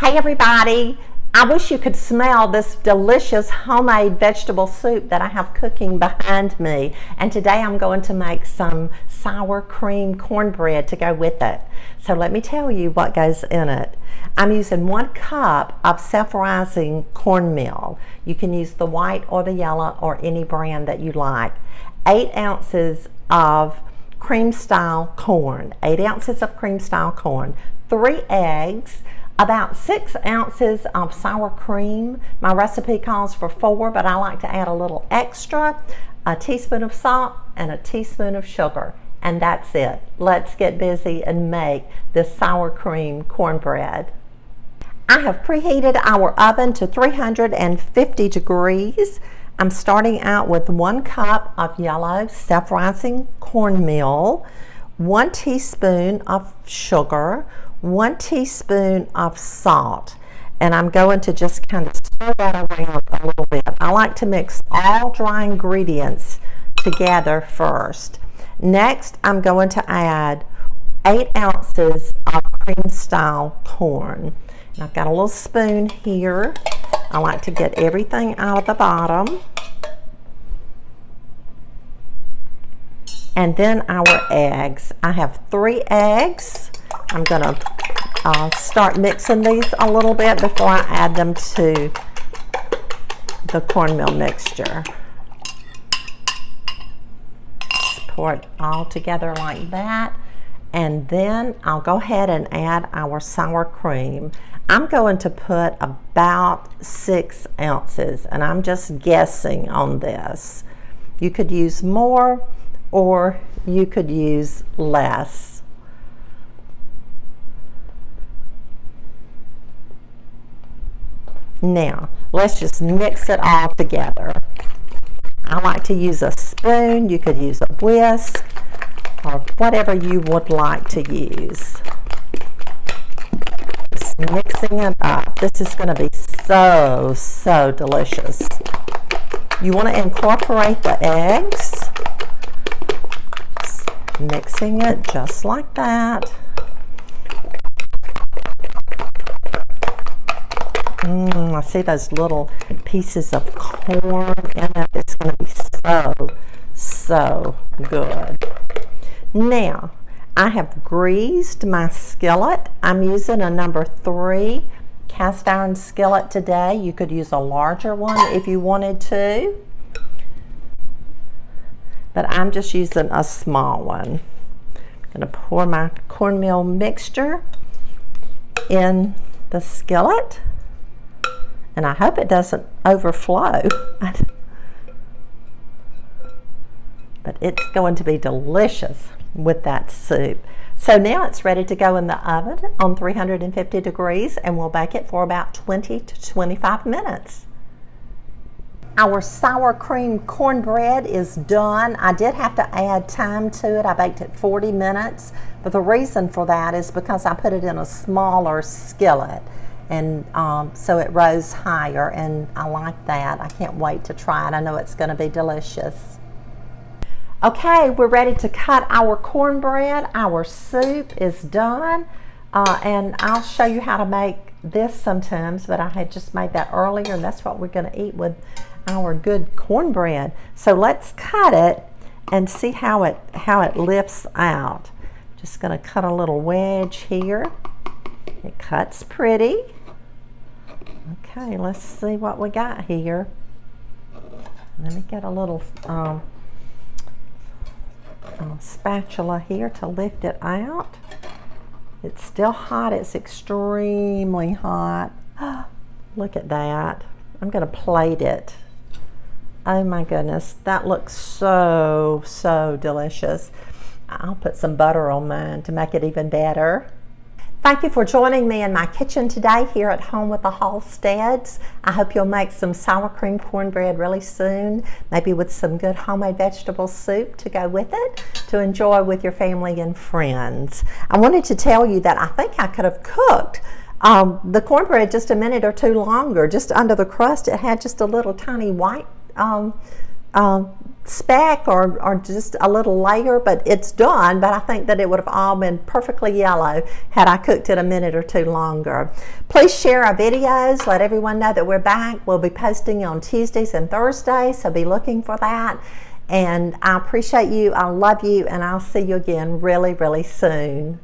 Hey everybody, I wish you could smell this delicious homemade vegetable soup that I have cooking behind me. And today I'm going to make some sour cream cornbread to go with it. So let me tell you what goes in it. I'm using 1 cup of self-rising cornmeal. You can use the white or the yellow or any brand that you like. 8 ounces of cream style corn, 8 ounces of cream style corn, 3 eggs, about 6 ounces of sour cream. My recipe calls for 4, but I like to add a little extra, a teaspoon of salt and a teaspoon of sugar, and that's it. Let's get busy and make this sour cream cornbread. I have preheated our oven to 350 degrees. I'm starting out with 1 cup of yellow self-rising cornmeal, 1 teaspoon of sugar, 1 teaspoon of salt, and I'm going to just kind of stir that around a little bit. I like to mix all dry ingredients together first. Next, I'm going to add 8 ounces of cream style corn. And I've got a little spoon here. I like to get everything out of the bottom. And then our eggs. I have 3 eggs. I'm going to start mixing these a little bit before I add them to the cornmeal mixture. Just pour it all together like that. And then I'll go ahead and add our sour cream. I'm going to put about 6 ounces, and I'm just guessing on this. You could use more or you could use less. Now, let's just mix it all together. I like to use a spoon. You could use a whisk or whatever you would like to use. Just mixing it up. This is going to be so delicious. You want to incorporate the eggs. Just mixing it just like that. I see those little pieces of corn in it. It's going to be so good. Now, I have greased my skillet. I'm using a number 3 cast iron skillet today. You could use a larger one if you wanted to, but I'm just using a small one. I'm going to pour my cornmeal mixture in the skillet. And I hope it doesn't overflow. But it's going to be delicious with that soup. So now it's ready to go in the oven on 350 degrees, and we'll bake it for about 20 to 25 minutes. Our sour cream cornbread is done. I did have to add time to it. I baked it 40 minutes, but the reason for that is because I put it in a smaller skillet. And so it rose higher, and I like that. I can't wait to try it. I know it's going to be delicious. Okay, we're ready to cut our cornbread. Our soup is done, and I'll show you how to make this sometimes, but I had just made that earlier, and that's what we're going to eat with our good cornbread. So let's cut it and see how it lifts out. Just going to cut a little wedge here. It cuts pretty. Okay, let's see what we got here. Let me get a little spatula here to lift it out. It's still hot. It's extremely hot. Look at that. I'm going to plate it. Oh my goodness, that looks so delicious. I'll put some butter on mine to make it even better. Thank you for joining me in my kitchen today here at home with the Halsteads. I hope you'll make some sour cream cornbread really soon, maybe with some good homemade vegetable soup to go with it, to enjoy with your family and friends. I wanted to tell you that I think I could have cooked the cornbread just a minute or 2 longer. Just under the crust, it had just a little tiny white speck or just a little layer, but it's done. But I think that it would have all been perfectly yellow had I cooked it a minute or two longer. Please share our videos. Let everyone know that we're back. We'll be posting on Tuesdays and Thursdays, so be looking for that. And I appreciate you. I love you, and I'll see you again really, really soon.